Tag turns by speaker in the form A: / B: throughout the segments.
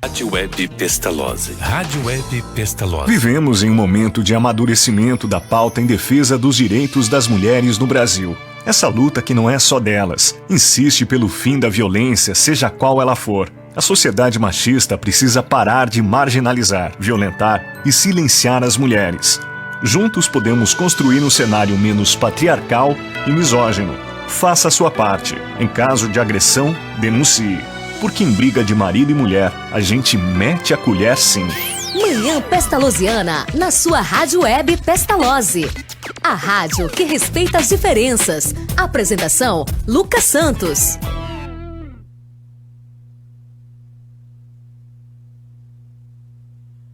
A: Rádio Web Pestalozzi. Rádio Web Pestalozzi.
B: Vivemos em um momento de amadurecimento da pauta em defesa dos direitos das mulheres no Brasil. Essa luta, que não é só delas, insiste pelo fim da violência, seja qual ela for. A sociedade machista precisa parar de marginalizar, violentar e silenciar as mulheres. Juntos podemos construir um cenário menos patriarcal e misógino. Faça a sua parte. Em caso de agressão, denuncie. Porque em briga de marido e mulher, a gente mete a colher sim.
C: Manhã Pestalozziana, na sua Rádio Web Pestalozzi. A rádio que respeita as diferenças. Apresentação, Lucas Santos.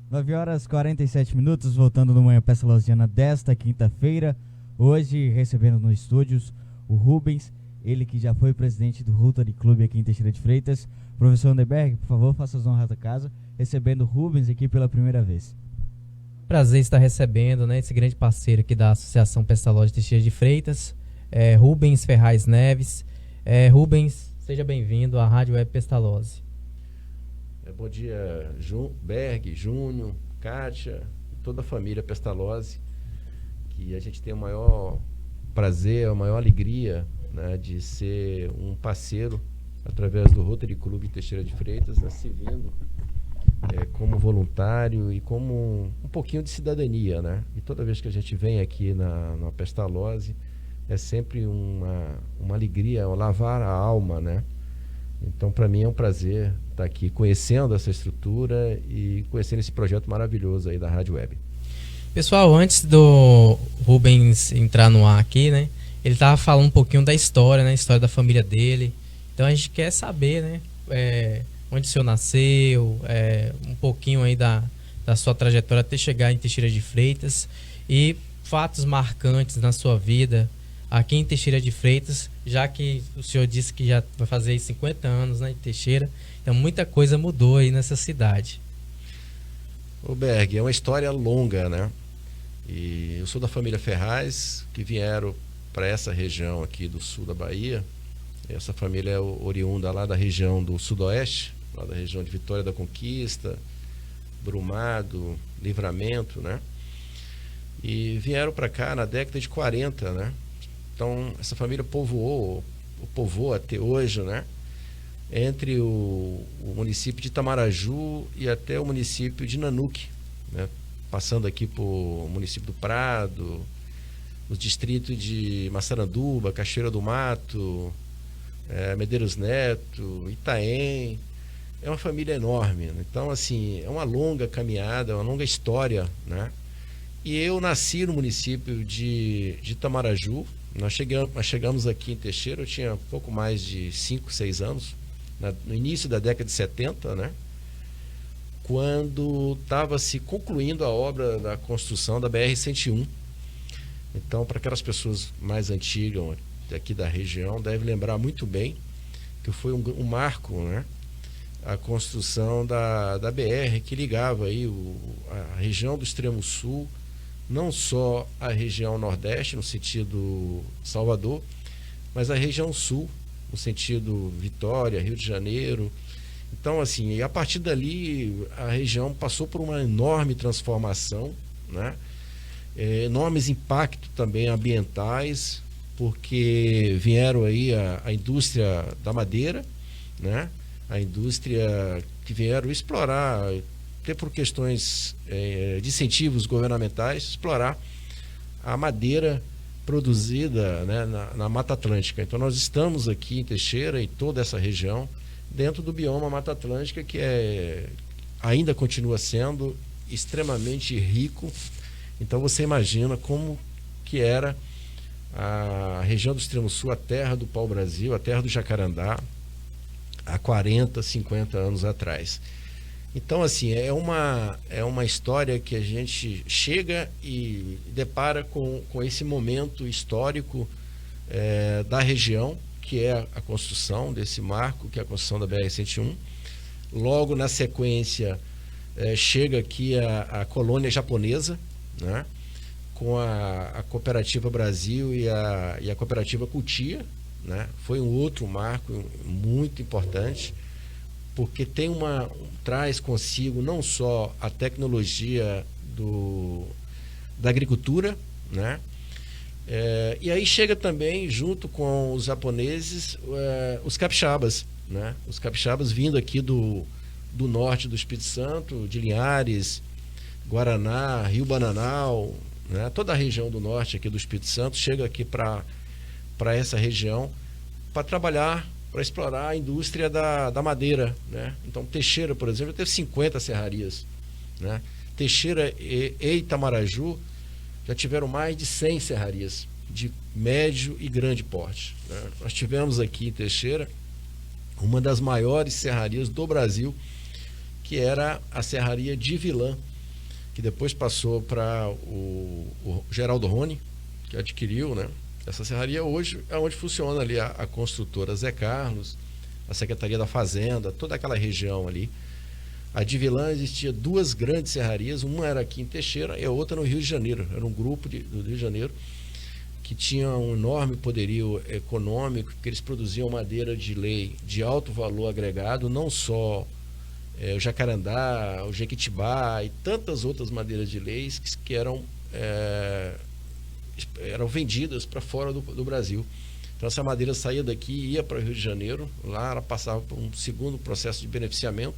D: Nove horas e 47 minutos, voltando no Manhã Pestalozziana desta quinta-feira. Hoje recebendo nos estúdios o Rubens, ele que já foi presidente do Rotary Club aqui em Teixeira de Freitas. Professor Underberg, por favor, faça as honras da casa, recebendo o Rubens aqui pela primeira vez.
E: Prazer estar recebendo, né, esse grande parceiro aqui da Associação Pestalozzi Teixeira de Freitas, Rubens Ferraz Neves. Rubens, seja bem-vindo à Rádio Web Pestalozzi.
F: Bom dia, Berg, Júnior, Kátia, toda a família Pestalozzi, que a gente tem o maior prazer, a maior alegria, né, de ser um parceiro através do Rotary Clube Teixeira de Freitas, né, servindo como voluntário e como um pouquinho de cidadania, né? E toda vez que a gente vem aqui na Pestalozzi, é sempre uma alegria, lavar a alma, né? Então, para mim é um prazer estar aqui conhecendo essa estrutura e conhecendo esse projeto maravilhoso aí da Rádio Web.
E: Pessoal, antes do Rubens entrar no ar aqui, né, ele estava falando um pouquinho da história, né, a história da família dele. Então a gente quer saber, né, onde o senhor nasceu, um pouquinho aí da sua trajetória até chegar em Teixeira de Freitas e fatos marcantes na sua vida aqui em Teixeira de Freitas, já que o senhor disse que já vai fazer 50 anos, né, em Teixeira, então muita coisa mudou aí nessa cidade.
F: O Berg, é uma história longa, né? E eu sou da família Ferraz, que vieram para essa região aqui do sul da Bahia. Essa família é oriunda lá da região do sudoeste, lá da região de Vitória da Conquista, Brumado, Livramento, né? E vieram para cá na década de 40, né? Então, essa família povoou até hoje, né? Entre o município de Itamaraju e até o município de Nanuque, né? Passando aqui por município do Prado, os distritos de Massaranduba, Cachoeira do Mato, Medeiros Neto, Itaém. É uma família enorme, né? Então, assim, é uma longa caminhada, uma longa história, né? E eu nasci no município de Itamaraju. Nós chegamos aqui em Teixeira, eu tinha pouco mais de 5, 6 anos, no início da década de 70, né? Quando estava se concluindo a obra da construção da BR-101. Então, para aquelas pessoas mais antigas aqui da região, devem lembrar muito bem que foi um marco, né? A construção da BR que ligava aí a região do extremo sul, não só a região nordeste, no sentido Salvador, mas a região sul, no sentido Vitória, Rio de Janeiro. Então, assim, e a partir dali a região passou por uma enorme transformação, né? Enormes impactos também ambientais, porque vieram aí a indústria da madeira, né? A indústria que vieram explorar, até por questões de incentivos governamentais, explorar a madeira produzida, né, na Mata Atlântica. Então nós estamos aqui em Teixeira e toda essa região dentro do bioma Mata Atlântica, que ainda continua sendo extremamente rico. Então você imagina como que era a região do extremo sul, a terra do pau-brasil, a terra do jacarandá, há 40, 50 anos atrás. Então, assim, é uma história que a gente chega e depara com esse momento histórico da região, que é a construção desse marco, que é a construção da BR-101. Logo na sequência, chega aqui a colônia japonesa, né? Com a Cooperativa Brasil e a Cooperativa Cutia, né? Foi um outro marco muito importante, porque traz consigo não só a tecnologia da agricultura, né? E aí chega também, junto com os japoneses, os capixabas, né? Os capixabas vindo aqui do norte do Espírito Santo, de Linhares, Guaraná, Rio Bananal, né? Toda a região do norte aqui do Espírito Santo chega aqui para essa região para trabalhar, para explorar a indústria da madeira, né? Então Teixeira, por exemplo, teve 50 serrarias, né? Teixeira e Itamaraju já tiveram mais de 100 serrarias de médio e grande porte, né? Nós tivemos aqui em Teixeira uma das maiores serrarias do Brasil, que era a serraria de Vilã, que depois passou para o Geraldo Rony, que adquiriu, né? Essa serraria hoje é onde funciona ali a construtora Zé Carlos, a Secretaria da Fazenda, toda aquela região ali. A de Vilã existia 2 grandes serrarias, uma era aqui em Teixeira e a outra no Rio de Janeiro. Era um grupo do Rio de Janeiro que tinha um enorme poderio econômico, que eles produziam madeira de lei de alto valor agregado, não só o jacarandá, o jequitibá e tantas outras madeiras de leis que eram vendidas para fora do Brasil. Então essa madeira saía daqui e ia para o Rio de Janeiro, lá ela passava por um segundo processo de beneficiamento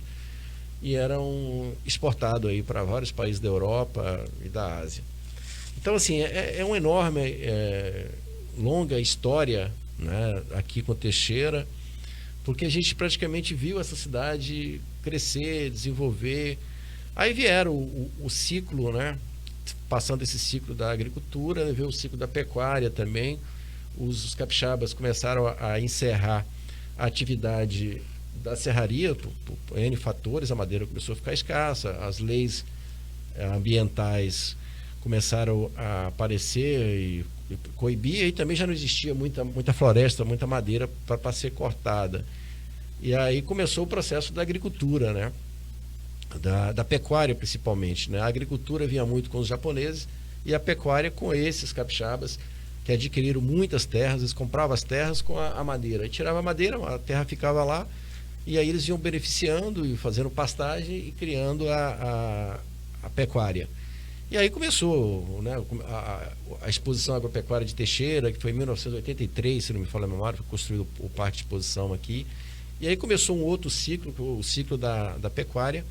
F: e eram exportados aí para vários países da Europa e da Ásia. Então assim, é uma enorme, longa história, né, aqui com Teixeira, porque a gente praticamente viu essa cidade crescer, desenvolver. Aí vieram o ciclo, né? Passando esse ciclo da agricultura, veio o ciclo da pecuária também. Os capixabas começaram a encerrar a atividade da serraria por N fatores, a madeira começou a ficar escassa, as leis ambientais começaram a aparecer e coibir, e também já não existia muita floresta, muita madeira para ser cortada. E aí começou o processo da agricultura, né? Da pecuária principalmente, né? A agricultura vinha muito com os japoneses e a pecuária com esses capixabas que adquiriram muitas terras. Eles compravam as terras com a madeira, e tirava a madeira, a terra ficava lá, e aí eles iam beneficiando e fazendo pastagem e criando a pecuária. E aí começou, né, a exposição agropecuária de Teixeira, que foi em 1983, se não me falha a memória, foi construído o parque de exposição aqui. E aí começou um outro ciclo, o ciclo da pecuária,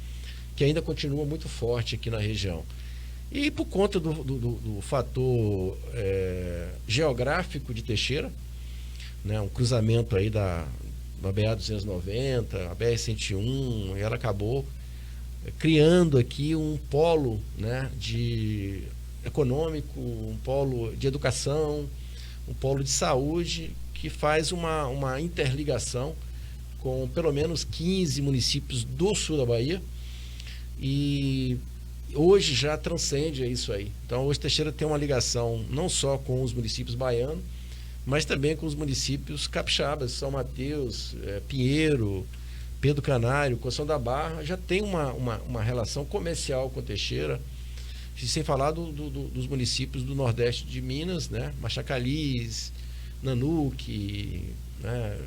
F: que ainda continua muito forte aqui na região. E por conta do fator geográfico de Teixeira, né, um cruzamento aí da BA-290, a BR-101, ela acabou criando aqui um polo, né, econômico, um polo de educação, um polo de saúde, que faz uma interligação com pelo menos 15 municípios do sul da Bahia, e hoje já transcende isso aí. Então hoje Teixeira tem uma ligação não só com os municípios baianos, mas também com os municípios capixabas, São Mateus, Pinheiro, Pedro Canário, Coção da Barra, já tem uma relação comercial com Teixeira, sem falar dos municípios do Nordeste de Minas, né? Machacalis, Nanuque, né?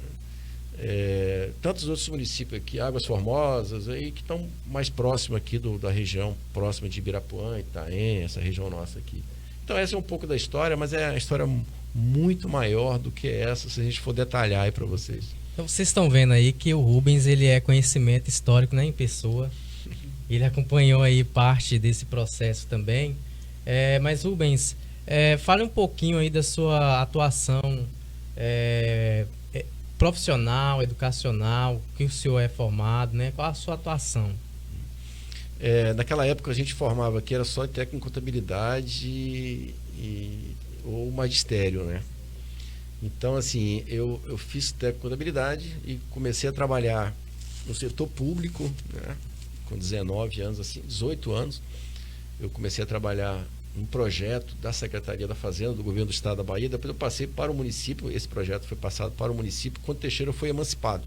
F: Tantos outros municípios aqui, Águas Formosas, aí, que estão mais próximos aqui da região, próxima de Ibirapuã, Itaém, essa região nossa aqui. Então essa é um pouco da história, mas é uma história muito maior do que essa, se a gente for detalhar aí para vocês.
E: Então vocês estão vendo aí que o Rubens, ele é conhecimento histórico, né, em pessoa. Ele acompanhou aí parte desse processo também. Mas Rubens, fale um pouquinho aí da sua atuação profissional, educacional, que o senhor é formado, né? Qual a sua atuação?
F: Naquela época a gente formava aqui, era só técnico em contabilidade ou magistério, né? Então, assim, eu fiz técnico em contabilidade e comecei a trabalhar no setor público, né? Com 19 anos, assim, 18 anos. Eu comecei a trabalhar um projeto da Secretaria da Fazenda, do Governo do Estado da Bahia. Depois eu passei para o município, esse projeto foi passado para o município quando Teixeira foi emancipado.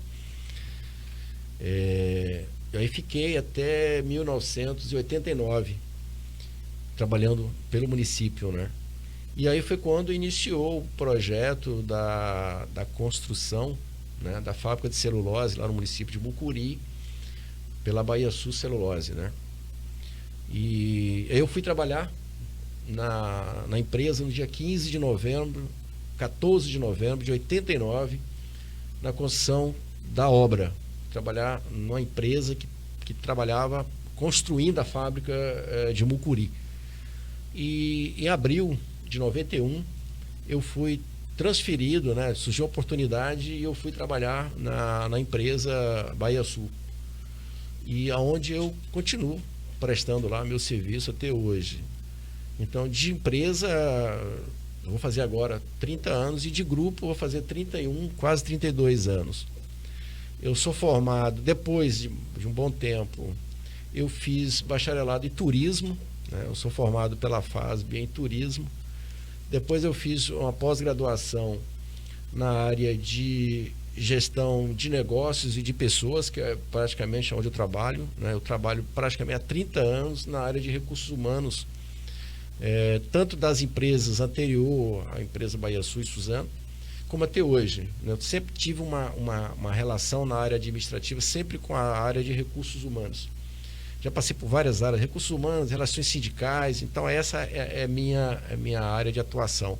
F: E aí fiquei até 1989 trabalhando pelo município, né? E aí foi quando iniciou o projeto da construção, né, da fábrica de celulose lá no município de Mucuri, pela Bahia Sul Celulose, né? E eu fui trabalhar na empresa no dia 14 de novembro de 89, na construção da obra. Trabalhar numa empresa que trabalhava construindo a fábrica de Mucuri. E em abril de 91, eu fui transferido, né? Surgiu a oportunidade e eu fui trabalhar na empresa Bahia Sul. E aonde eu continuo prestando lá meu serviço até hoje. Então, de empresa, eu vou fazer agora 30 anos, e de grupo eu vou fazer 31, quase 32 anos. Eu sou formado, depois de um bom tempo, eu fiz bacharelado em turismo, né? Eu sou formado pela FASB em turismo. Depois eu fiz uma pós-graduação na área de gestão de negócios e de pessoas, que é praticamente onde eu trabalho, né? Eu trabalho praticamente há 30 anos na área de recursos humanos, tanto das empresas anterior à empresa Bahia Sul e Suzano, como até hoje, né? Eu sempre tive uma relação na área administrativa, sempre com a área de recursos humanos. Já passei por várias áreas, recursos humanos, relações sindicais, então essa é a minha área de atuação.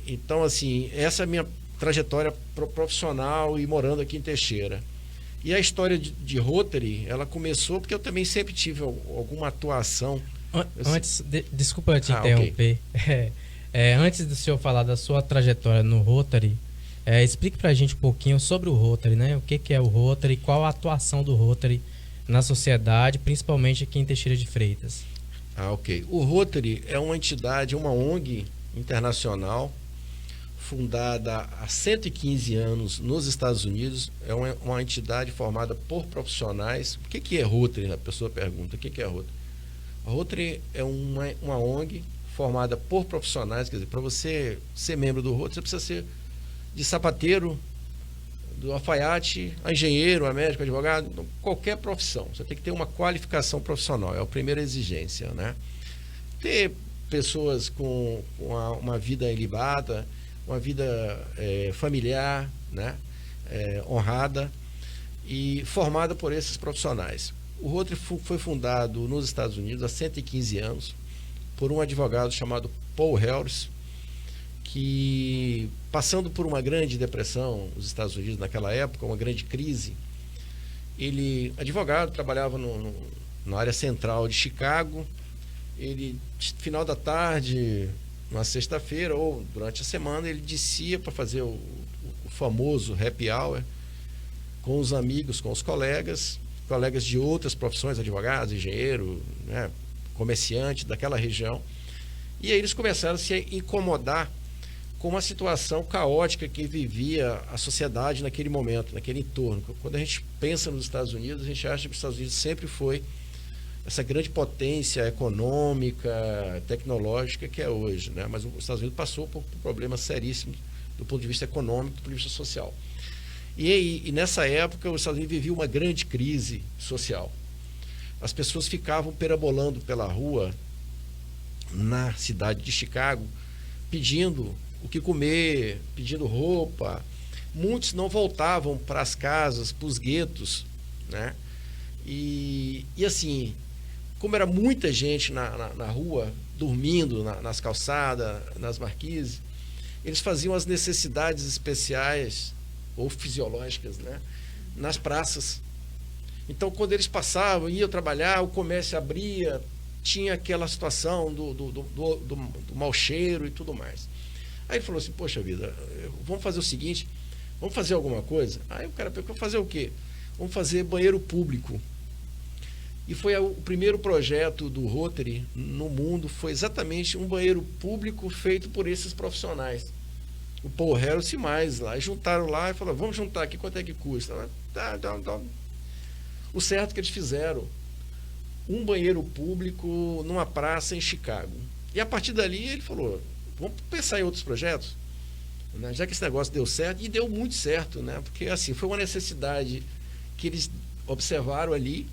F: Então, assim, essa é a minha trajetória profissional e morando aqui em Teixeira. E a história de Rotary, ela começou porque eu também sempre tive alguma atuação.
E: Desculpa te interromper. Okay. Antes do senhor falar da sua trajetória no Rotary, explique pra gente um pouquinho sobre o Rotary, né? O que é o Rotary, qual a atuação do Rotary na sociedade, principalmente aqui em Teixeira de Freitas.
F: Ok. O Rotary é uma entidade, uma ONG internacional, fundada há 115 anos nos Estados Unidos. É uma entidade formada por profissionais. O que é Rotary? A pessoa pergunta, o que é Rotary? A Rotary é uma ONG formada por profissionais. Quer dizer, para você ser membro do Rotary, você precisa ser de sapateiro, do alfaiate, a engenheiro, a médico, advogado, qualquer profissão. Você tem que ter uma qualificação profissional, é a primeira exigência, né? Ter pessoas com uma vida ilibada, uma vida familiar, né? Honrada e formada por esses profissionais. O Rotary foi fundado nos Estados Unidos há 115 anos por um advogado chamado Paul Harris, que, passando por uma grande depressão nos Estados Unidos naquela época, uma grande crise, ele, advogado, trabalhava na área central de Chicago. Ele, final da tarde, numa sexta-feira ou durante a semana, ele descia para fazer o famoso happy hour com os amigos, com os colegas de outras profissões, advogados, engenheiro, né, comerciante daquela região. E aí eles começaram a se incomodar com uma situação caótica que vivia a sociedade naquele momento, naquele entorno. Quando a gente pensa nos Estados Unidos, a gente acha que os Estados Unidos sempre foi essa grande potência econômica, tecnológica que é hoje, né? Mas os Estados Unidos passou por problemas seríssimos do ponto de vista econômico, do ponto de vista social. E nessa época os Estados Unidos viviam uma grande crise social. As pessoas ficavam perambolando pela rua na cidade de Chicago, pedindo o que comer, pedindo roupa. Muitos não voltavam para as casas, para os guetos, né? E assim, como era muita gente na rua, dormindo nas calçadas, nas marquises, eles faziam as necessidades especiais ou fisiológicas, né, nas praças. Então, quando eles passavam, iam trabalhar, o comércio abria, tinha aquela situação do mau cheiro e tudo mais. Aí ele falou assim, poxa vida, vamos fazer o seguinte, vamos fazer alguma coisa? Aí o cara perguntou, fazer o quê? Vamos fazer banheiro público. E foi o primeiro projeto do Rotary no mundo, foi exatamente um banheiro público feito por esses profissionais. O Paul Harris e mais lá, e juntaram lá e falaram, vamos juntar aqui, quanto é que custa? Tá. O certo que eles fizeram, um banheiro público numa praça em Chicago. E a partir dali ele falou, vamos pensar em outros projetos, né? Já que esse negócio deu certo, e deu muito certo, né? Porque assim, foi uma necessidade que eles observaram ali,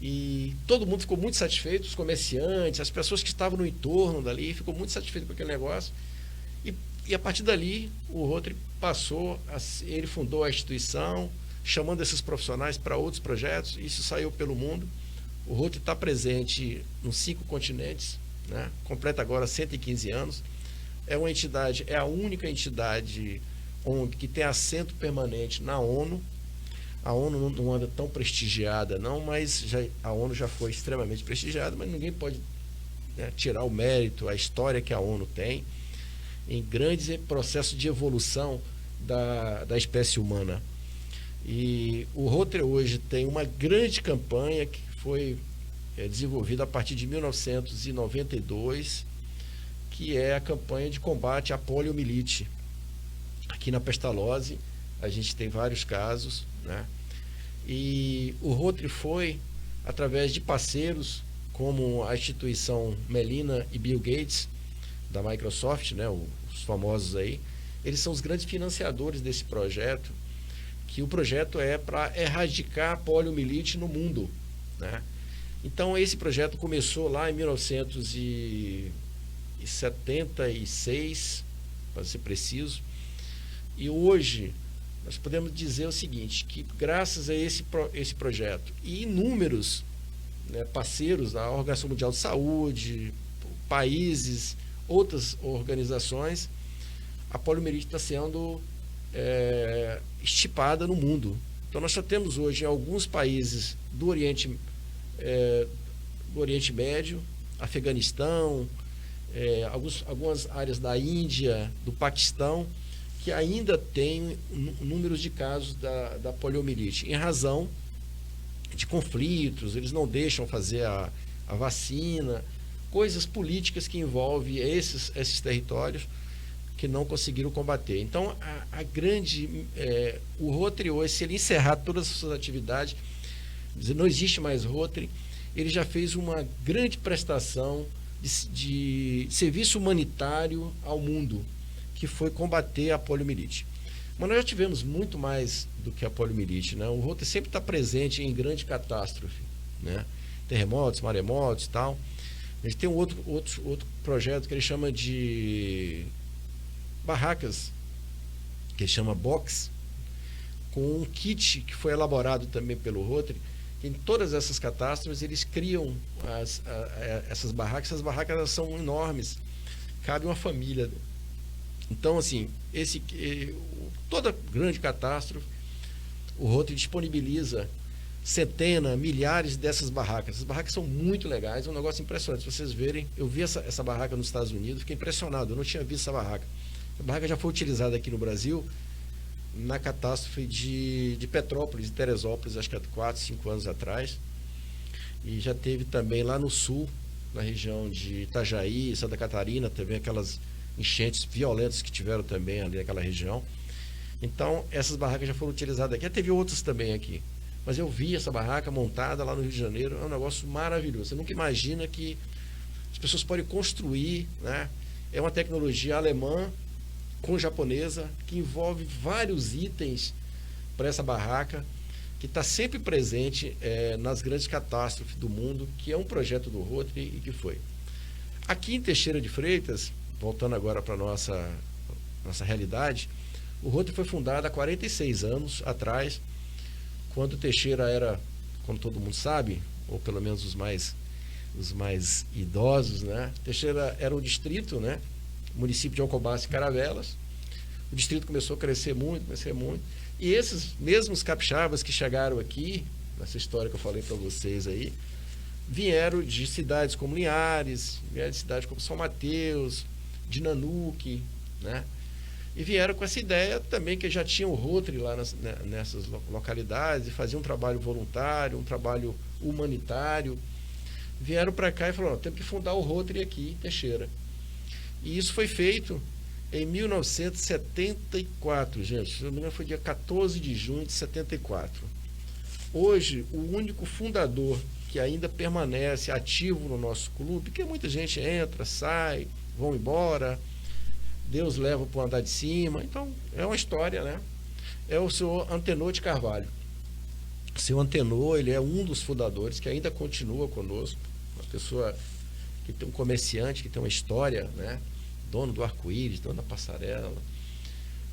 F: e todo mundo ficou muito satisfeito, os comerciantes, as pessoas que estavam no entorno dali, ficou muito satisfeito com aquele negócio. E a partir dali, o Rotary ele fundou a instituição, chamando esses profissionais para outros projetos. Isso saiu pelo mundo. O Rotary está presente nos 5 continentes, né? Completa agora 115 anos. É uma entidade, é a única entidade que tem assento permanente na ONU. A ONU não anda tão prestigiada, não, mas a ONU já foi extremamente prestigiada, mas ninguém pode, né, tirar o mérito, a história que a ONU tem em grandes processos de evolução da espécie humana. E o Rotary hoje tem uma grande campanha que foi desenvolvida a partir de 1992, que é a campanha de combate à poliomielite. Aqui na Pestalozzi a gente tem vários casos, né? E o Rotary foi, através de parceiros como a instituição Melinda e Bill Gates, da Microsoft, né, os famosos aí, eles são os grandes financiadores desse projeto, que o projeto é para erradicar a poliomielite no mundo, né? Então esse projeto começou lá em 1976, para ser preciso, e hoje nós podemos dizer o seguinte, que graças a esse projeto e inúmeros, né, parceiros da Organização Mundial de Saúde, países, outras organizações, a poliomielite está sendo estipada no mundo. Então nós já temos hoje em alguns países do Oriente Médio, Afeganistão, algumas áreas da Índia, do Paquistão, que ainda tem números de casos da poliomielite, em razão de conflitos, eles não deixam fazer a vacina, coisas políticas que envolvem esses territórios que não conseguiram combater. Então, o Rotary hoje, se ele encerrar todas as suas atividades, não existe mais Rotary, ele já fez uma grande prestação de serviço humanitário ao mundo, que foi combater a poliomielite. Mas nós já tivemos muito mais do que a poliomielite, né? O Rotary sempre está presente em grande catástrofe, né? Terremotos, maremotos e tal. A gente tem um outro projeto que ele chama de barracas, que ele chama Box, com um kit que foi elaborado também pelo Rotary. Em todas essas catástrofes eles criam essas barracas. Essas barracas, elas são enormes, cabe uma família. Então, assim, toda grande catástrofe, o Rotary disponibiliza centenas, milhares dessas barracas. Essas barracas são muito legais, é um negócio impressionante. Se vocês verem, eu vi essa barraca nos Estados Unidos, fiquei impressionado, eu não tinha visto essa barraca. A barraca já foi utilizada aqui no Brasil na catástrofe de Petrópolis, de Teresópolis, acho que há 4, 5 anos atrás. E já teve também lá no sul, na região de Itajaí, Santa Catarina, também aquelas enchentes violentas que tiveram também ali naquela região. Então, essas barracas já foram utilizadas aqui. Já teve outras também aqui. Mas eu vi essa barraca montada lá no Rio de Janeiro, é um negócio maravilhoso. Você nunca imagina que as pessoas podem construir, né? É uma tecnologia alemã com japonesa, que envolve vários itens para essa barraca, que está sempre presente nas grandes catástrofes do mundo, que é um projeto do Rotary e que foi. Aqui em Teixeira de Freitas, voltando agora para a nossa realidade, o Rotary foi fundado há 46 anos atrás, quando Teixeira era, como todo mundo sabe, ou pelo menos os mais idosos, né? Teixeira era o distrito, né? Município de Alcobaça e Caravelas. O distrito começou a crescer muito, e esses mesmos capixabas que chegaram aqui, nessa história que eu falei para vocês aí, vieram de cidades como Linhares, vieram de cidades como São Mateus, de Nanuque, né? E vieram com essa ideia também que já tinha o Rotary lá nessas localidades, e faziam um trabalho voluntário, um trabalho humanitário. Vieram para cá e falaram, temos que fundar o Rotary aqui em Teixeira. E isso foi feito em 1974, gente. Se não me engano, foi dia 14 de junho de 74. Hoje, o único fundador que ainda permanece ativo no nosso clube, porque muita gente entra, sai, vão embora, Deus leva para o andar de cima. Então, é uma história, né? É o senhor Antenor de Carvalho. O senhor Antenor, ele é um dos fundadores que ainda continua conosco, uma pessoa que tem um comerciante, que tem uma história, né? Dono do arco-íris, dono da passarela,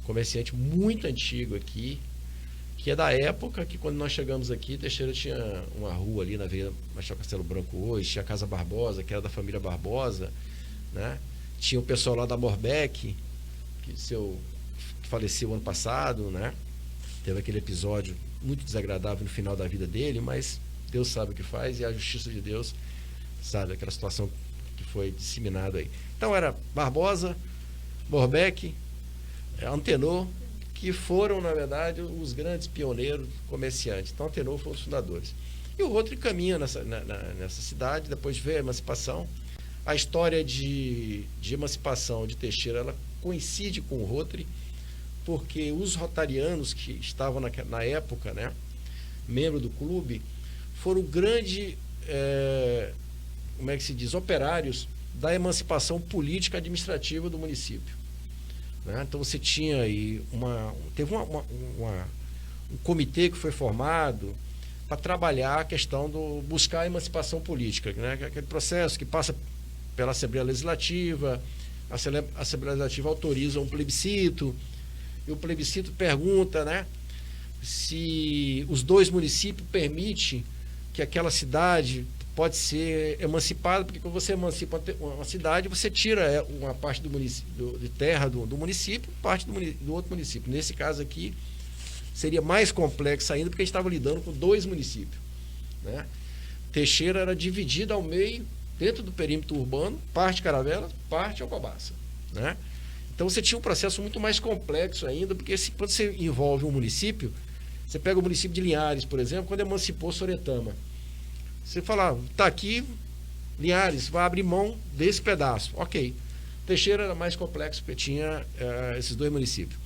F: comerciante muito antigo aqui, que é da época que quando nós chegamos aqui, Teixeira tinha uma rua ali na Avenida Marechal Castelo Branco hoje, tinha a Casa Barbosa, que era da família Barbosa, né? Tinha o pessoal lá da Morbeck, que faleceu ano passado, né? Teve aquele episódio muito desagradável no final da vida dele, mas Deus sabe o que faz e a justiça de Deus sabe aquela situação que foi disseminada aí. Então era Barbosa, Morbeck, Antenor, que foram, na verdade, os grandes pioneiros comerciantes. Então, Antenor foram os fundadores. E o Rotary caminha nessa cidade, depois veio a emancipação. A história de emancipação de Teixeira, ela coincide com o Rotary, porque os rotarianos que estavam na época, né, membro do clube, foram grandes, como é que se diz, operários da emancipação política e administrativa do município. Né? Então você tinha aí teve um comitê que foi formado para trabalhar a questão do buscar a emancipação política, né? Aquele processo que passa pela Assembleia Legislativa, a Assembleia Legislativa autoriza um plebiscito, e o plebiscito pergunta, né, se os 2 municípios permitem que aquela cidade pode ser emancipada, porque quando você emancipa uma cidade, você tira uma parte de terra do município, parte do outro município. Nesse caso aqui, seria mais complexo ainda, porque a gente estava lidando com 2 municípios. Né? Teixeira era dividida ao meio, dentro do perímetro urbano, parte Caravelas, parte Alcobaça. Né? Então você tinha um processo muito mais complexo ainda, porque quando você envolve um município, você pega o município de Linhares, por exemplo, quando emancipou Soretama. Você fala, tá aqui, Linhares, vai abrir mão desse pedaço. Ok. Teixeira era mais complexo, porque tinha esses 2 municípios.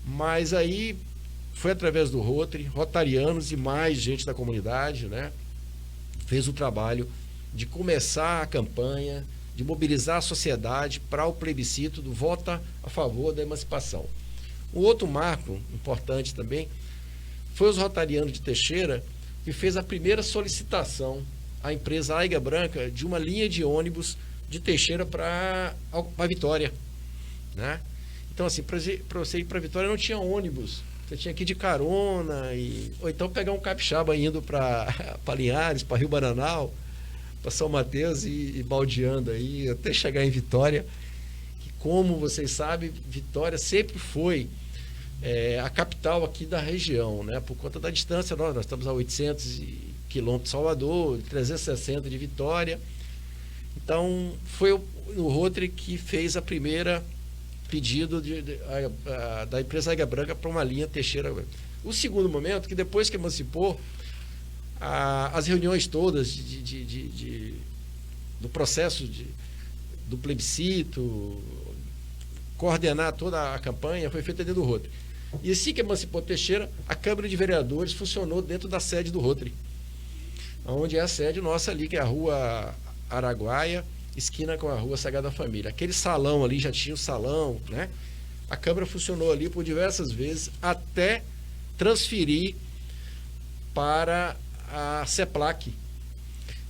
F: Mas aí foi através do Rotary, rotarianos e mais gente da comunidade, né? Fez o trabalho de começar a campanha, de mobilizar a sociedade para o plebiscito do voto a favor da emancipação. Um outro marco importante também foi os rotarianos de Teixeira, que fez a primeira solicitação à empresa Águia Branca de uma linha de ônibus de Teixeira para Vitória. Né? Então, assim, para você ir para Vitória não tinha ônibus. Você tinha que ir de carona, ou então pegar um capixaba indo para Linhares, para Rio Bananal, para São Mateus e baldeando aí, até chegar em Vitória. Que, como vocês sabem, Vitória sempre foi a capital aqui da região, né? Por conta da distância, nós estamos a 800 quilômetros de Salvador, 360 de Vitória. Então, foi o Rotary que fez a primeira pedido da empresa Águia Branca para uma linha Teixeira. O segundo momento, que depois que emancipou, as reuniões todas do processo do plebiscito, coordenar toda a campanha, foi feita dentro do Rotary. E assim que emancipou Teixeira, a Câmara de Vereadores funcionou dentro da sede do Rotary, onde é a sede nossa ali, que é a Rua Araguaia, esquina com a Rua Sagrada Família. Aquele salão ali, já tinha o salão, né? A Câmara funcionou ali por diversas vezes, até transferir para a CEPLAC.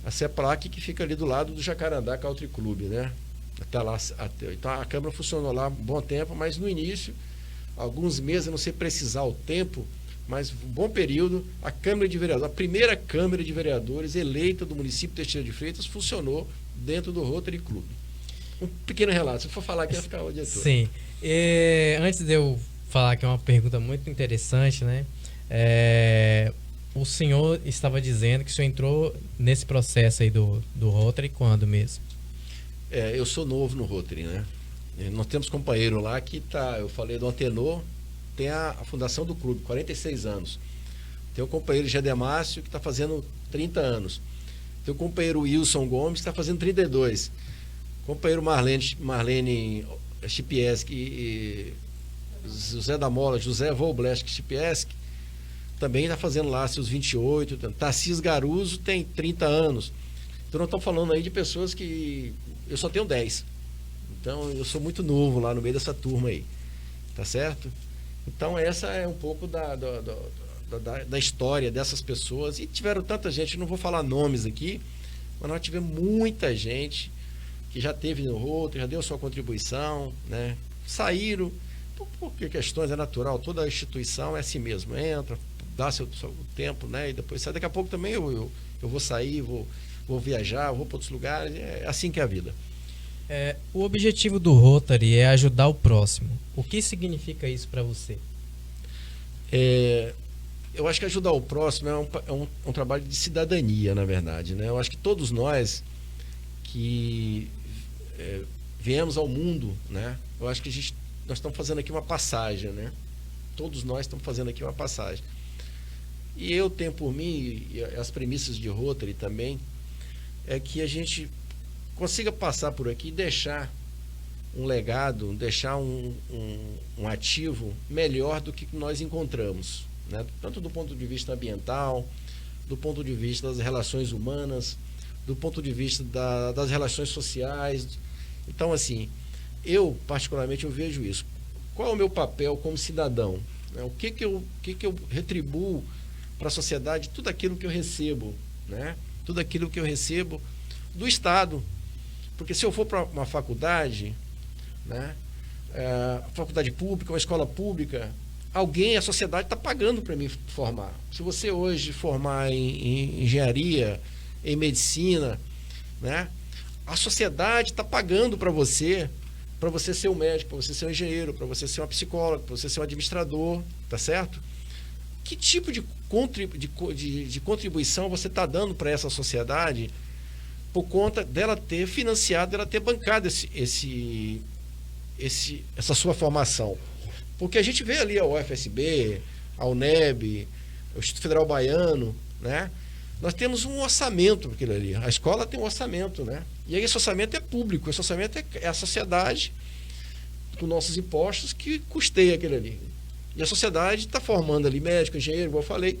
F: A CEPLAC que fica ali do lado do Jacarandá Country Club, né? Até lá, então a Câmara funcionou lá um bom tempo, mas no início, alguns meses, eu não sei precisar o tempo, mas um bom período, a Câmara de Vereadores, a primeira Câmara de Vereadores eleita do município de Teixeira de Freitas funcionou dentro do Rotary Club. Um pequeno relato, se eu for falar aqui vai ficar o dia todo.
E: Sim. Antes de eu falar, que é uma pergunta muito interessante, né? O senhor estava dizendo que o senhor entrou nesse processo aí do Rotary quando mesmo?
F: Eu sou novo no Rotary, né? Nós temos companheiro lá que tá, eu falei do Antenor, tem a fundação do clube, 46 anos. Tem o companheiro Gedemácio, que está fazendo 30 anos. Tem o companheiro Wilson Gomes, que está fazendo 32. Companheiro Marlene Chipieski e José da Mola, José Volblesk Chipieski, também está fazendo lá seus 28. Tarcísio Garuso tem 30 anos. Então nós estamos falando aí de pessoas que... Eu só tenho 10. Então eu sou muito novo lá no meio dessa turma aí. Tá certo? Então essa é um pouco da história dessas pessoas. E tiveram tanta gente, não vou falar nomes aqui, mas nós tivemos muita gente que já teve no Rotary, já deu sua contribuição, né? Saíram, por que questões, é natural, toda instituição é assim mesmo, entra, dá seu tempo, né? E depois sai. Daqui a pouco também eu vou sair, vou viajar, vou para outros lugares. É assim que é a vida.
E: O objetivo do Rotary é ajudar o próximo. O que significa isso para você?
F: Eu acho que ajudar o próximo é um trabalho de cidadania, na verdade, né? Eu acho que todos nós que viemos ao mundo, né? Eu acho que nós estamos fazendo aqui uma passagem, né? Todos nós estamos fazendo aqui uma passagem. E eu tenho por mim, e as premissas de Rotary também, é que a gente consiga passar por aqui e deixar um legado, deixar um ativo melhor do que nós encontramos, né? Tanto do ponto de vista ambiental, do ponto de vista das relações humanas, do ponto de vista das relações sociais. Então, assim, eu particularmente eu vejo isso. Qual é o meu papel como cidadão? O que eu retribuo para a sociedade? Tudo aquilo que eu recebo, né? Tudo aquilo que eu recebo do Estado. Porque se eu for para uma faculdade, né? Faculdade pública, uma escola pública, a sociedade está pagando para mim formar. Se você hoje formar em engenharia, em medicina, né? A sociedade está pagando para você ser um médico, para você ser um engenheiro, para você ser uma psicóloga, para você ser um administrador, tá certo? Que tipo de contribuição você está dando para essa sociedade por conta dela ter financiado, dela ter bancado essa sua formação? Porque a gente vê ali a UFSB, a UNEB, o Instituto Federal Baiano, né? Nós temos um orçamento para aquilo ali. A escola tem um orçamento, né? E aí esse orçamento é público, esse orçamento é a sociedade, com nossos impostos, que custeia aquilo ali. E a sociedade está formando ali médico, engenheiro, como eu falei.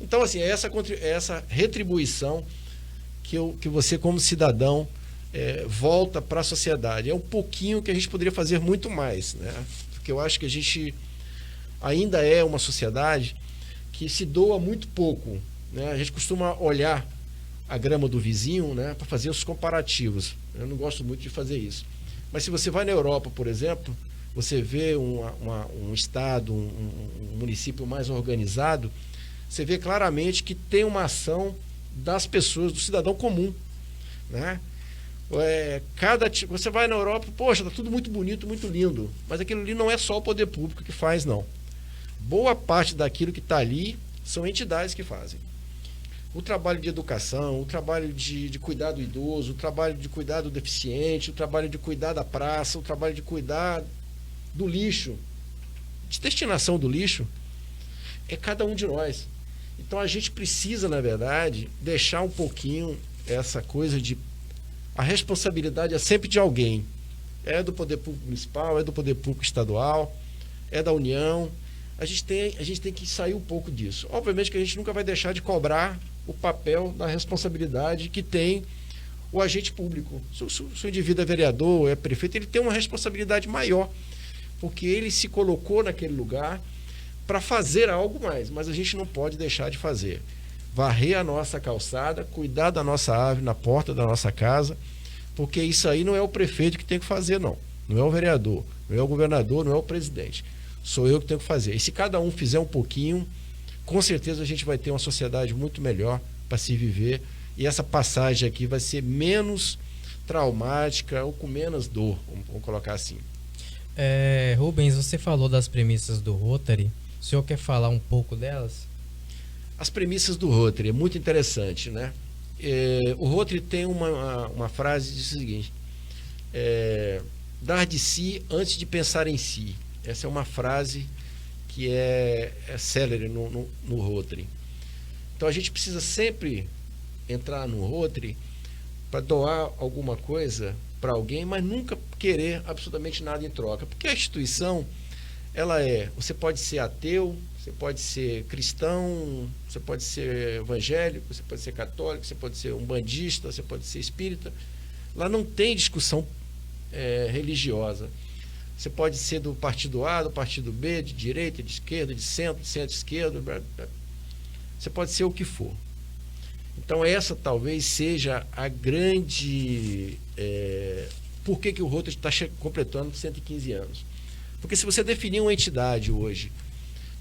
F: Então, assim, é essa retribuição que você, como cidadão, volta para a sociedade. É um pouquinho que a gente poderia fazer muito mais, né? Porque eu acho que a gente ainda é uma sociedade que se doa muito pouco, né? A gente costuma olhar a grama do vizinho, né, para fazer os comparativos. Eu não gosto muito de fazer isso. Mas se você vai na Europa, por exemplo, você vê um estado, um município mais organizado, você vê claramente que tem uma ação das pessoas, do cidadão comum, né? Você vai na Europa, poxa, tá tudo muito bonito, muito lindo, mas aquilo ali não é só o poder público que faz, não. Boa parte daquilo que está ali são entidades que fazem. O trabalho de educação, o trabalho de cuidar do idoso, o trabalho de cuidar do deficiente, o trabalho de cuidar da praça, o trabalho de cuidar do lixo, de destinação do lixo, é cada um de nós. Então a gente precisa, na verdade, deixar um pouquinho essa coisa de... A responsabilidade é sempre de alguém. É do poder público municipal, é do poder público estadual, é da União. A gente tem que sair um pouco disso. Obviamente que a gente nunca vai deixar de cobrar o papel da responsabilidade que tem o agente público. Se o indivíduo é vereador, é prefeito, ele tem uma responsabilidade maior, porque ele se colocou naquele lugar para fazer algo mais, mas a gente não pode deixar de fazer. Varrer a nossa calçada, cuidar da nossa árvore na porta da nossa casa, porque isso aí não é o prefeito que tem que fazer, não. Não é o vereador, não é o governador, não é o presidente. Sou eu que tenho que fazer. E se cada um fizer um pouquinho, com certeza a gente vai ter uma sociedade muito melhor para se viver. E essa passagem aqui vai ser menos traumática ou com menos dor, vamos colocar assim.
E: Rubens, você falou das premissas do Rotary. O senhor quer falar um pouco delas?
F: As premissas do Rotary é muito interessante, né? O Rotary tem uma frase que diz o seguinte: dar de si antes de pensar em si. Essa é uma frase que é célere no Rotary. Então a gente precisa sempre entrar no Rotary para doar alguma coisa para alguém, mas nunca querer absolutamente nada em troca. Porque a instituição, você pode ser ateu, você pode ser cristão, você pode ser evangélico, você pode ser católico, você pode ser umbandista, você pode ser espírita. Lá não tem discussão religiosa. Você pode ser do partido A, do partido B, de direita, de esquerda, de centro-esquerda. Você pode ser o que for. Então essa talvez seja a grande... por que o Rotary está completando 115 anos? Porque se você definir uma entidade hoje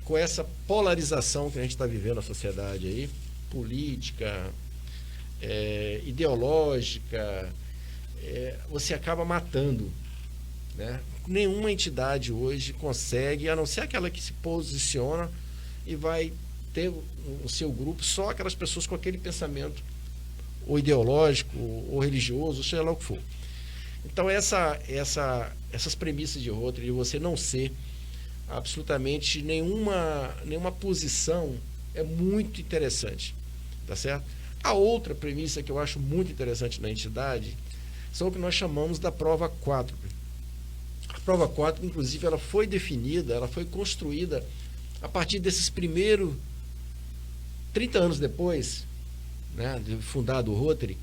F: com essa polarização que a gente está vivendo na sociedade aí, política, ideológica, você acaba matando, né? Nenhuma entidade hoje consegue, a não ser aquela que se posiciona e vai ter o seu grupo, só aquelas pessoas com aquele pensamento ou ideológico, ou religioso, seja lá o que for. Então essas premissas de Rotary, de você não ser absolutamente nenhuma posição, é muito interessante, tá certo? A outra premissa que eu acho muito interessante na entidade são o que nós chamamos da prova 4. A prova 4, inclusive, ela foi definida, ela foi construída a partir desses primeiros 30 anos depois, né, de fundado o Rotary.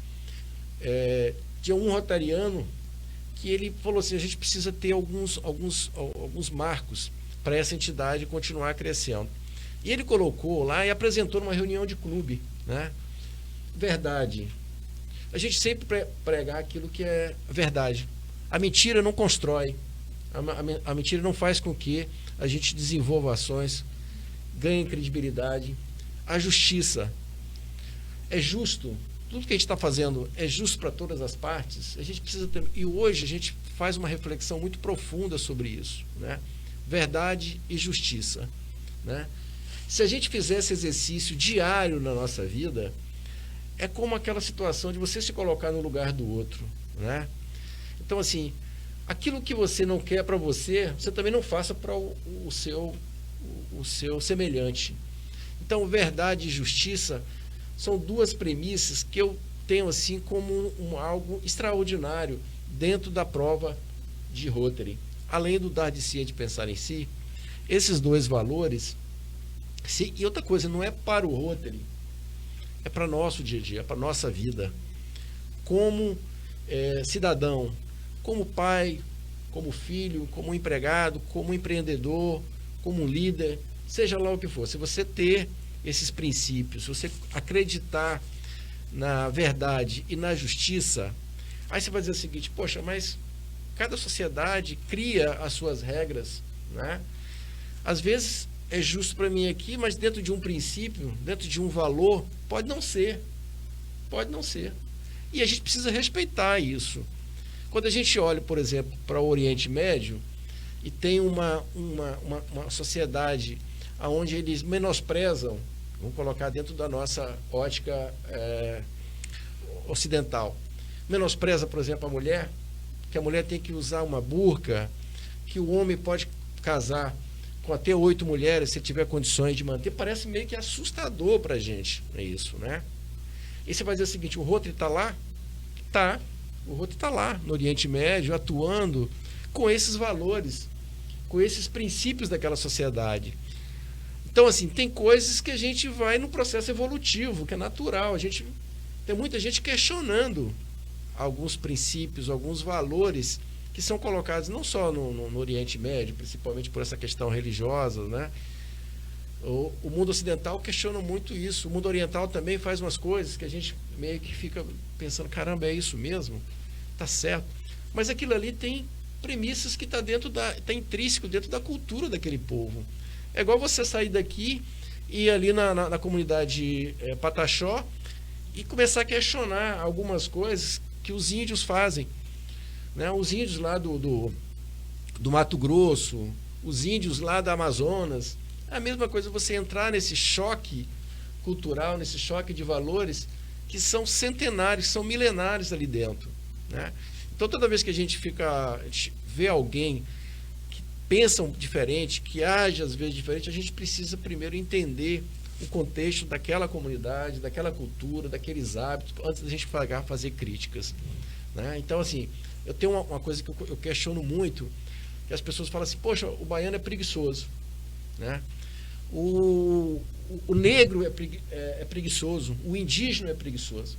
F: Tinha um rotariano que ele falou assim: a gente precisa ter alguns marcos para essa entidade continuar crescendo. E ele colocou lá e apresentou numa reunião de clube, né? Verdade. A gente sempre pregar aquilo que é verdade. A mentira não constrói. A mentira não faz com que a gente desenvolva ações, ganhe credibilidade. A justiça é justo. Tudo que a gente está fazendo é justo para todas as partes. A gente precisa ter, e hoje a gente faz uma reflexão muito profunda sobre isso, né? Verdade e justiça, né? Se a gente fizer esse exercício diário na nossa vida, é como aquela situação de você se colocar no lugar do outro, né? Então, assim, aquilo que você não quer para você, você também não faça para o seu semelhante. Então, verdade e justiça são duas premissas que eu tenho assim como algo extraordinário dentro da prova de Rotary. Além do dar de si e de pensar em si, esses dois valores. E outra coisa, não é para o Rotary, é para nosso dia a dia, é para nossa vida. Como cidadão, como pai, como filho, como empregado, como empreendedor, como líder, seja lá o que for. Se você ter esses princípios, se você acreditar na verdade e na justiça, aí você vai dizer o seguinte: poxa, mas cada sociedade cria as suas regras, né? Às vezes é justo para mim aqui, mas dentro de um princípio, dentro de um valor, pode não ser. Pode não ser. E a gente precisa respeitar isso. Quando a gente olha, por exemplo, para o Oriente Médio e tem uma sociedade onde eles menosprezam, vamos colocar dentro da nossa ótica ocidental, menospreza, por exemplo, a mulher, que a mulher tem que usar uma burca, que o homem pode casar com até 8 mulheres se tiver condições de manter. Parece meio que assustador para a gente, é isso, né? E você vai dizer o seguinte: o Rotary está lá? Tá. O Rotary está lá no Oriente Médio, atuando com esses valores, com esses princípios daquela sociedade. Então, assim, tem coisas que a gente vai no processo evolutivo, que é natural. Tem muita gente questionando alguns princípios, alguns valores que são colocados não só no Oriente Médio, principalmente por essa questão religiosa, né? O mundo ocidental questiona muito isso. O mundo oriental também faz umas coisas que a gente meio que fica pensando: caramba, é isso mesmo? Tá certo. Mas aquilo ali tem premissas que está intrínseco dentro da cultura daquele povo. É igual você sair daqui e ir ali na comunidade Pataxó e começar a questionar algumas coisas que os índios fazem, né? Os índios lá do Mato Grosso, os índios lá da Amazonas. É a mesma coisa você entrar nesse choque cultural, nesse choque de valores que são centenários, são milenares ali dentro, né? Então, toda vez que a gente vê alguém que pensa diferente, que age às vezes diferente, a gente precisa primeiro entender o contexto daquela comunidade, daquela cultura, daqueles hábitos, antes da gente fazer críticas, né? Então, assim, eu tenho uma coisa que eu questiono muito, que as pessoas falam assim: poxa, o baiano é preguiçoso, né? O negro é preguiçoso, o indígena é preguiçoso.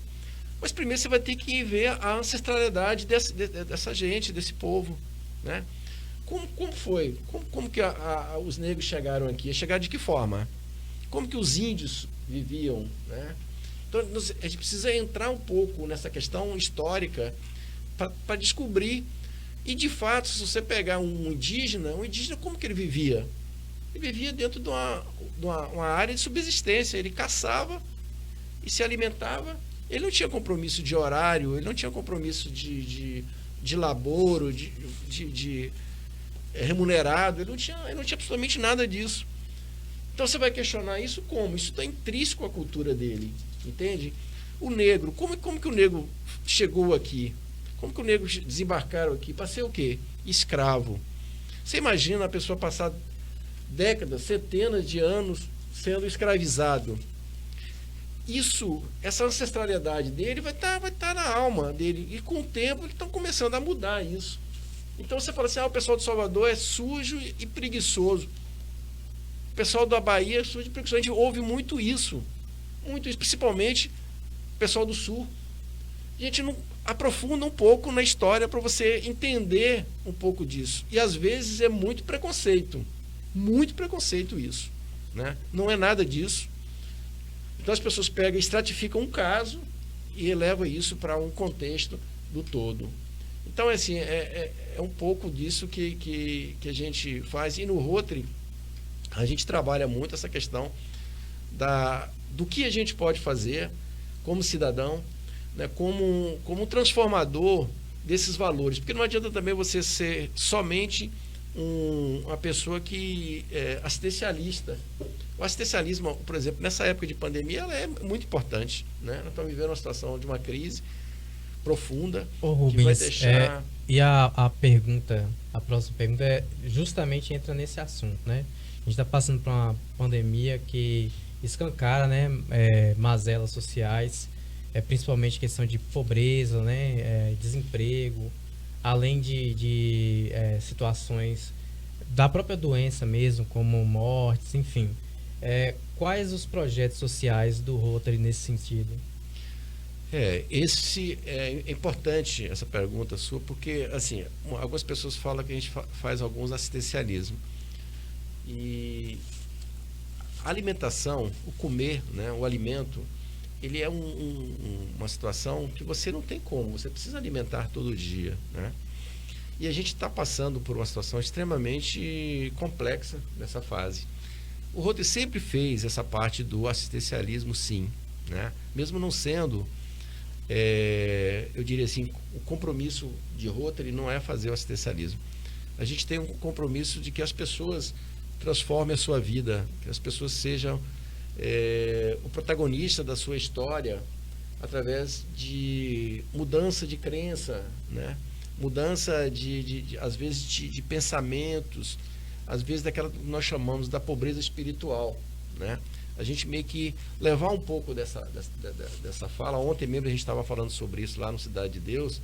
F: Mas primeiro você vai ter que ver a ancestralidade dessa gente, desse povo, né? Como foi? Como que os negros chegaram aqui? Chegaram de que forma? Como que os índios viviam, né? Então, a gente precisa entrar um pouco nessa questão histórica para descobrir. E, de fato, se você pegar um indígena, como que ele vivia? Ele vivia dentro de uma área de subsistência. Ele caçava e se alimentava. Ele não tinha compromisso de horário, ele não tinha compromisso de laboro, de remunerado, ele não tinha absolutamente nada disso. Então você vai questionar isso como? Isso está intrínseco à cultura dele, entende? O negro, como que o negro chegou aqui? Como que o negro desembarcaram aqui? Para ser o quê? Escravo. Você imagina a pessoa passar décadas, centenas de anos sendo escravizado. Essa ancestralidade dele vai estar na alma dele. E com o tempo eles estão começando a mudar isso. Então você fala assim, o pessoal de Salvador é sujo e preguiçoso. O pessoal da Bahia é sujo e preguiçoso. A gente ouve muito isso, principalmente o pessoal do Sul. A gente não aprofunda um pouco na história para você entender um pouco disso. E às vezes é muito preconceito isso, né? Não é nada disso. Então as pessoas pegam e estratificam um caso e elevam isso para um contexto do todo. Então, assim, é um pouco disso que a gente faz. E no Rotary, a gente trabalha muito essa questão do que a gente pode fazer como cidadão, né, como um transformador desses valores. Porque não adianta também você ser somente uma pessoa que é assistencialista. O assistencialismo, por exemplo, nessa época de pandemia, ela é muito importante, né? Nós estamos vivendo uma situação de uma crise profunda.
E: Ô, Rubens,
F: que vai deixar...
E: e a próxima pergunta justamente entra nesse assunto, né? A gente está passando por uma pandemia que escancara, né, mazelas sociais, principalmente questão de pobreza, né, desemprego, além de situações da própria doença mesmo, como mortes, enfim. Quais os projetos sociais do Rotary nesse sentido?
F: É importante essa pergunta sua, porque assim, algumas pessoas falam que a gente faz alguns assistencialismo. E a alimentação, o comer, né, o alimento, ele é uma situação que você não tem como, você precisa alimentar todo dia, né? E a gente está passando por uma situação extremamente complexa nessa fase. O Rotary sempre fez essa parte do assistencialismo, sim, né? Mesmo não sendo, eu diria assim, o compromisso de Rotary não é fazer o assistencialismo. A gente tem um compromisso de que as pessoas transformem a sua vida, que as pessoas sejam o protagonista da sua história através de mudança de crença, né? Mudança às vezes de pensamentos, às vezes daquela que nós chamamos da pobreza espiritual, né? A gente meio que levar um pouco dessa fala. Ontem mesmo a gente estava falando sobre isso lá no Cidade de Deus.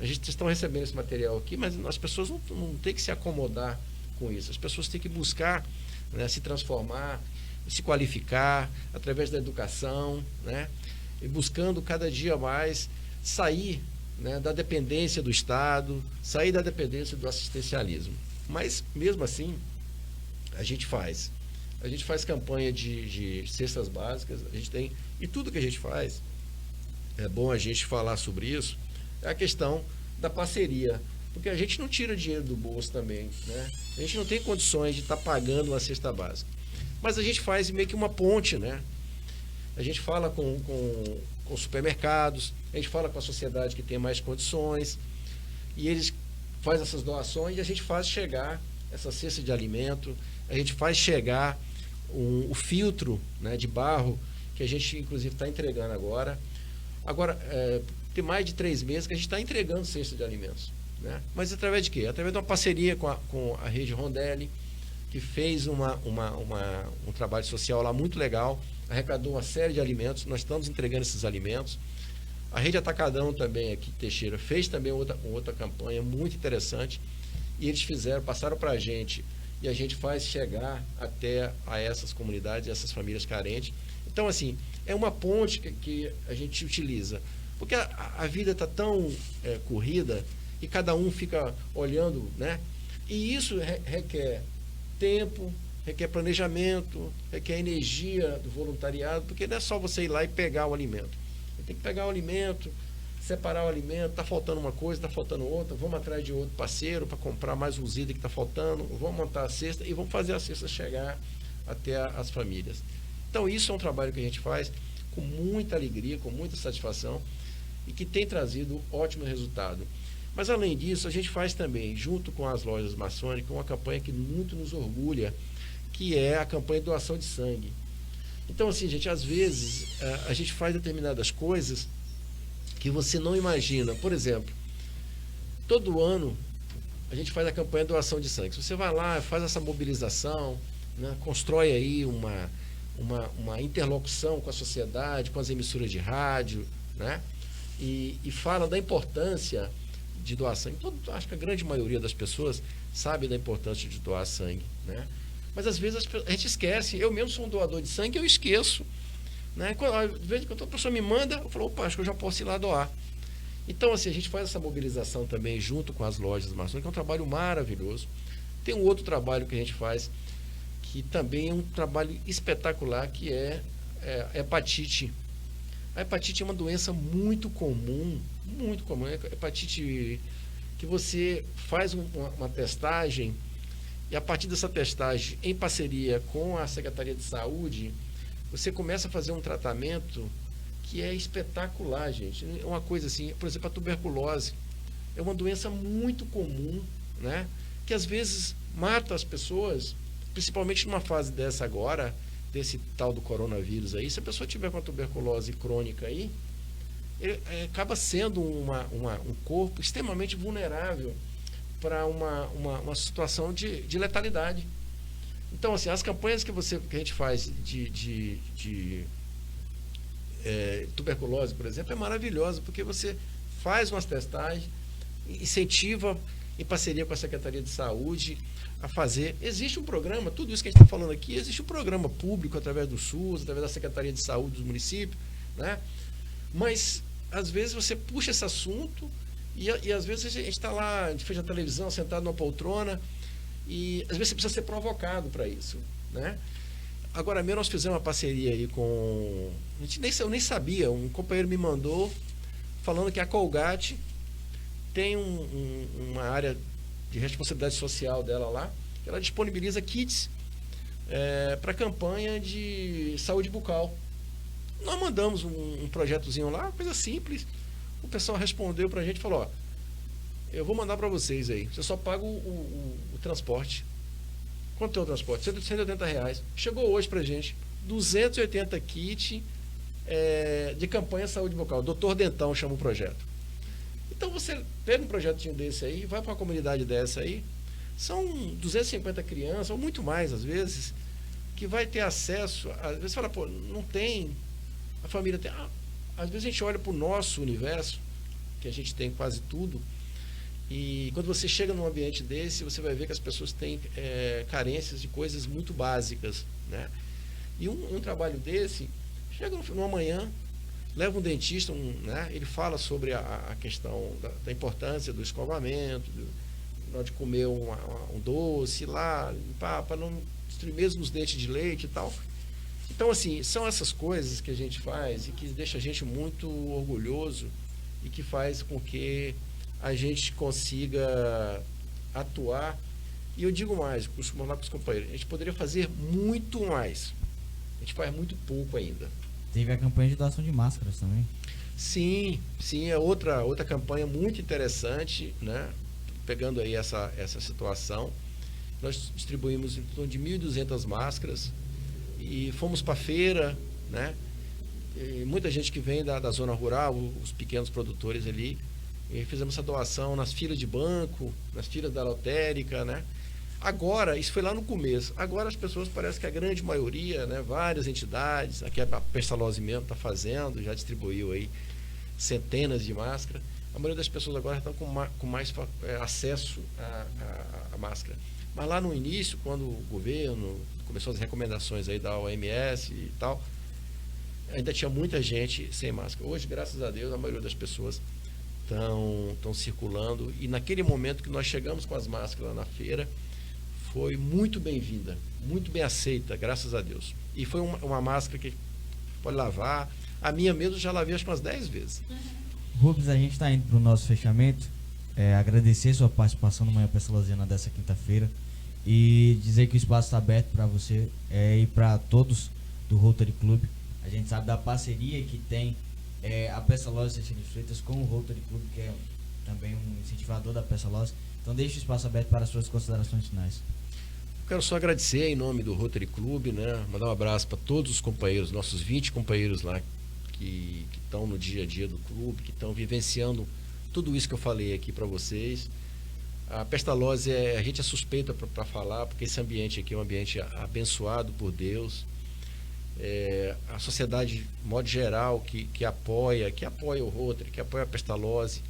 F: A gente está recebendo esse material aqui, mas as pessoas não têm que se acomodar com isso. As pessoas têm que buscar, né, se transformar, se qualificar através da educação, né? E buscando cada dia mais sair, né, da dependência do Estado, sair da dependência do assistencialismo. Mas mesmo assim, a gente faz campanha de cestas básicas, a gente tem, e tudo que a gente faz, é bom a gente falar sobre isso, é a questão da parceria, porque a gente não tira dinheiro do bolso também, né? A gente não tem condições de estar pagando uma cesta básica, mas a gente faz meio que uma ponte, né? A gente fala com supermercados, a gente fala com a sociedade que tem mais condições, e eles fazem essas doações e a gente faz chegar essa cesta de alimento, a gente faz chegar o filtro, né, de barro, que a gente inclusive está entregando agora. Agora, tem mais de 3 meses que a gente está entregando cesta de alimentos, né? Mas através de quê? Através de uma parceria com a rede Rondelli, que fez um trabalho social lá muito legal, arrecadou uma série de alimentos, nós estamos entregando esses alimentos. A rede Atacadão também aqui, Teixeira, fez também outra campanha muito interessante, e eles passaram para a gente, e a gente faz chegar até a essas comunidades, essas famílias carentes. Então, assim, é uma ponte que a gente utiliza, porque a vida está tão corrida, e cada um fica olhando, né? E isso requer tempo, requer planejamento, requer energia do voluntariado, porque não é só você ir lá e pegar o alimento. Você tem que pegar o alimento, separar o alimento, está faltando uma coisa, está faltando outra, vamos atrás de outro parceiro para comprar mais uns itens que está faltando, vamos montar a cesta e vamos fazer a cesta chegar até as famílias. Então isso é um trabalho que a gente faz com muita alegria, com muita satisfação e que tem trazido ótimo resultado. Mas além disso, a gente faz também, junto com as lojas maçônicas, uma campanha que muito nos orgulha, que é a campanha de doação de sangue. Então assim, gente, às vezes a gente faz determinadas coisas que você não imagina. Por exemplo, todo ano a gente faz a campanha de doação de sangue. Se você vai lá, faz essa mobilização, né, constrói aí uma interlocução com a sociedade, com as emissoras de rádio, né, e fala da importância de doar sangue. Acho que a grande maioria das pessoas sabe da importância de doar sangue, né? Mas às vezes a gente esquece. Eu mesmo sou um doador de sangue, eu esqueço, né? Às vezes quando a pessoa me manda, eu falo, opa, acho que eu já posso ir lá doar. Então assim, a gente faz essa mobilização também junto com as lojas maçônicas, que é um trabalho maravilhoso. Tem um outro trabalho que a gente faz, que também é um trabalho espetacular, que é hepatite. A hepatite é uma doença muito comum, é hepatite que você faz uma testagem e a partir dessa testagem, em parceria com a Secretaria de Saúde, você começa a fazer um tratamento que é espetacular, gente. É uma coisa assim, por exemplo, a tuberculose é uma doença muito comum, né? Que às vezes mata as pessoas, principalmente numa fase dessa agora, desse tal do coronavírus aí. Se a pessoa tiver com a tuberculose crônica aí, ele acaba sendo um corpo extremamente vulnerável para uma situação de letalidade. Então, assim, as campanhas que a gente faz de tuberculose, por exemplo, é maravilhosa, porque você faz umas testagens, incentiva em parceria com a Secretaria de Saúde a fazer. Existe um programa, tudo isso que a gente está falando aqui, existe um programa público através do SUS, através da Secretaria de Saúde dos municípios, né? Mas às vezes você puxa esse assunto e às vezes a gente está lá, a gente fez a televisão, sentado numa poltrona, e às vezes você precisa ser provocado para isso, né? Agora mesmo nós fizemos uma parceria aí com... eu nem sabia, um companheiro me mandou falando que a Colgate tem uma área de responsabilidade social dela lá, que ela disponibiliza kits para campanha de saúde bucal. Nós mandamos um projetozinho lá, coisa simples. O pessoal respondeu para a gente e falou, ó, eu vou mandar para vocês aí, você só paga o transporte. Quanto é o transporte? R$180. Chegou hoje para a gente 280 kits de campanha saúde bucal. Doutor Dentão chama o projeto. Então você pega um projetinho desse aí, vai para uma comunidade dessa aí, são 250 crianças, ou muito mais às vezes, que vai ter acesso. Às vezes fala, pô, não tem, a família tem. Às vezes a gente olha para o nosso universo, que a gente tem quase tudo, e quando você chega num ambiente desse, você vai ver que as pessoas têm carências de coisas muito básicas, né? E um trabalho desse, chega numa manhã, leva um dentista, né? Ele fala sobre a questão da importância do escovamento, na hora de comer um doce lá, para não destruir mesmo os dentes de leite e tal. Então, assim, são essas coisas que a gente faz e que deixa a gente muito orgulhoso e que faz com que a gente consiga atuar. E eu digo mais, costumo falar para os companheiros, a gente poderia fazer muito mais. A gente faz muito pouco ainda.
D: Teve a campanha de doação de máscaras também.
F: Sim, é outra campanha muito interessante, né? Pegando aí essa situação. Nós distribuímos em torno de 1.200 máscaras e fomos para a feira, né? E muita gente que vem da zona rural, os pequenos produtores ali, e fizemos essa doação nas filas de banco, nas filas da lotérica, né? Agora, isso foi lá no começo. Agora as pessoas, parece que a grande maioria, né, várias entidades, aqui a Pestalozzi mesmo está fazendo, já distribuiu aí centenas de máscaras. A maioria das pessoas agora estão com mais acesso à máscara. Mas lá no início, quando o governo começou as recomendações aí da OMS e tal, ainda tinha muita gente sem máscara. Hoje, graças a Deus, a maioria das pessoas estão circulando. E naquele momento que nós chegamos com as máscaras lá na feira, foi muito bem-vinda, muito bem aceita, graças a Deus. E foi uma máscara que pode lavar. A minha mesmo já lavei acho que umas 10 vezes.
D: Rubens, a gente está indo para o nosso fechamento. Agradecer sua participação no Manhã Pestalozziana dessa quinta-feira e dizer que o espaço está aberto para você e para todos do Rotary Club. A gente sabe da parceria que tem a Pestalozzi Teixeira de Freitas com o Rotary Club, que é também um incentivador da Pestalozzi. Então deixe o espaço aberto para as suas considerações finais.
F: Quero só agradecer em nome do Rotary Club, né? Mandar um abraço para todos os companheiros, nossos 20 companheiros lá que estão no dia a dia do clube, que estão vivenciando tudo isso que eu falei aqui para vocês. A Pestalozzi, a gente é suspeita para falar, porque esse ambiente aqui é um ambiente abençoado por Deus. A sociedade, de modo geral, que apoia o Rotary, que apoia a Pestalozzi,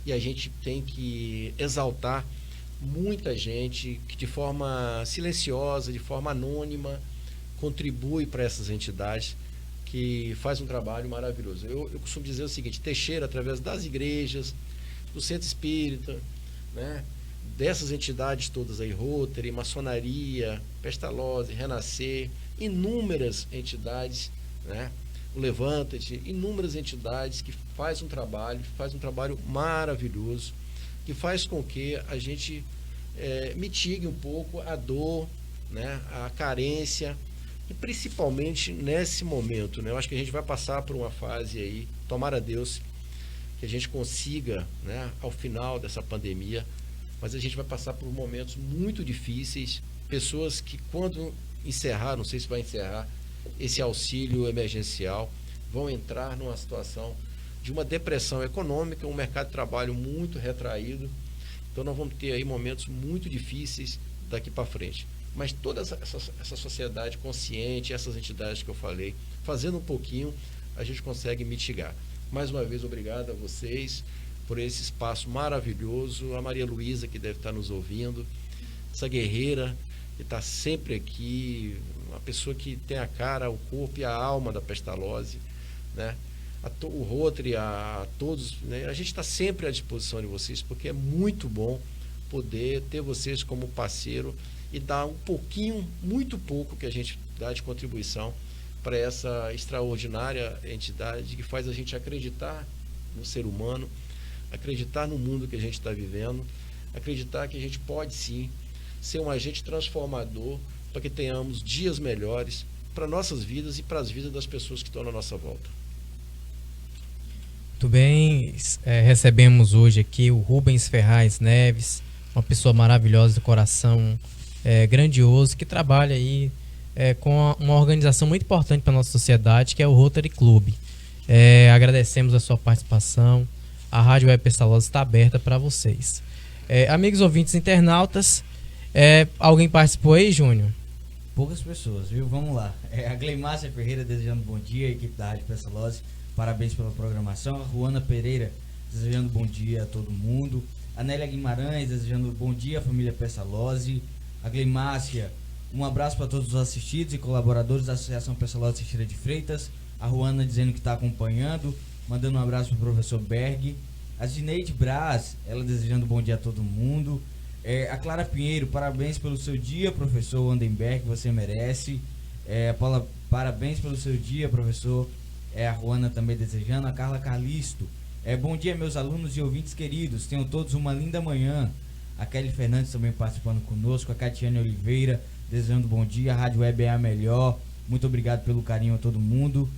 F: e a gente tem que exaltar muita gente que de forma silenciosa, de forma anônima, contribui para essas entidades, que faz um trabalho maravilhoso. Eu costumo dizer o seguinte: Teixeira, através das igrejas, do Centro Espírita, né, dessas entidades todas aí, Rotary, Maçonaria, Pestalozzi, Renascer, inúmeras entidades, né, o Levanta-te, inúmeras entidades que faz um trabalho maravilhoso, que faz com que a gente mitigue um pouco a dor, né, a carência, e principalmente nesse momento, né, eu acho que a gente vai passar por uma fase aí, tomara a Deus que a gente consiga, né, ao final dessa pandemia, mas a gente vai passar por momentos muito difíceis, pessoas que quando encerrar, não sei se vai encerrar, esse auxílio emergencial, vão entrar numa situação de uma depressão econômica, um mercado de trabalho muito retraído. Então nós vamos ter aí momentos muito difíceis daqui para frente. Mas toda essa sociedade consciente, essas entidades que eu falei, fazendo um pouquinho, a gente consegue mitigar. Mais uma vez, obrigado a vocês por esse espaço maravilhoso. A Maria Luísa, que deve estar nos ouvindo, essa guerreira que está sempre aqui, uma pessoa que tem a cara, o corpo e a alma da Pestalozzi, né? O Rotary, a todos, né? A gente está sempre à disposição de vocês, porque é muito bom poder ter vocês como parceiro e dar um pouquinho, muito pouco que a gente dá de contribuição para essa extraordinária entidade que faz a gente acreditar no ser humano, acreditar no mundo que a gente está vivendo, acreditar que a gente pode sim ser um agente transformador para que tenhamos dias melhores para nossas vidas e para as vidas das pessoas que estão na nossa volta.
E: Muito bem, recebemos hoje aqui o Rubens Ferraz Neves, uma pessoa maravilhosa do coração, grandioso, que trabalha aí com uma organização muito importante para a nossa sociedade, que é o Rotary Club. Agradecemos a sua participação. A Rádio Web Pestalozzi está aberta para vocês. Amigos ouvintes internautas, alguém participou aí, Júnior?
D: Poucas pessoas, viu? Vamos lá. A Gleimácia Ferreira desejando bom dia, a equipe da Rádio Pestalozzi, parabéns pela programação. A Ruana Pereira desejando bom dia a todo mundo. A Nélia Guimarães desejando bom dia à família Pestalozzi. A Gleimácia, um abraço para todos os assistidos e colaboradores da Associação Pestalozzi Teixeira de Freitas. A Ruana dizendo que está acompanhando, mandando um abraço para o professor Berg. A Gineide Braz, ela desejando bom dia a todo mundo. A Clara Pinheiro, parabéns pelo seu dia, professor Wandenberg, você merece. Paula, parabéns pelo seu dia, professor. A Ruana também desejando. A Carla Carlisto, bom dia, meus alunos e ouvintes queridos, tenham todos uma linda manhã. A Kelly Fernandes também participando conosco. A Catiane Oliveira desejando bom dia. A Rádio Web é a melhor. Muito obrigado pelo carinho a todo mundo.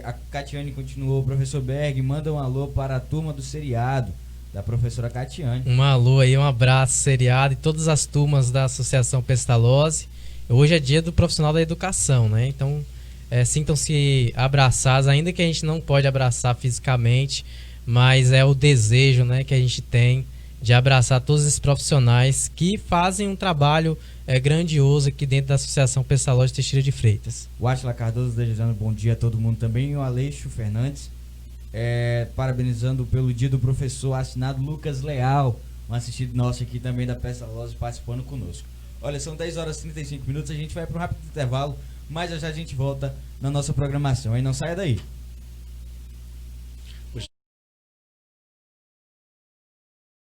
D: A Catiane continuou: professor Berg, manda um alô para a turma do seriado, da professora Catiane. Um
E: alô aí, um abraço, seriado, e todas as turmas da Associação Pestalozzi. Hoje é dia do profissional da educação, né? Então, sintam-se abraçados, ainda que a gente não pode abraçar fisicamente, mas é o desejo, né, que a gente tem de abraçar todos esses profissionais que fazem um trabalho grandioso aqui dentro da Associação Pestalozzi Teixeira de Freitas.
D: O Átila Cardoso desejando bom dia a todo mundo também. E o Aleixo Fernandes parabenizando pelo dia do professor assinado Lucas Leal, um assistido nosso aqui também da Pestalozzi, participando conosco. Olha, são 10 horas e 35 minutos, a gente vai para um rápido intervalo, mas já a gente volta na nossa programação. Aí não saia daí.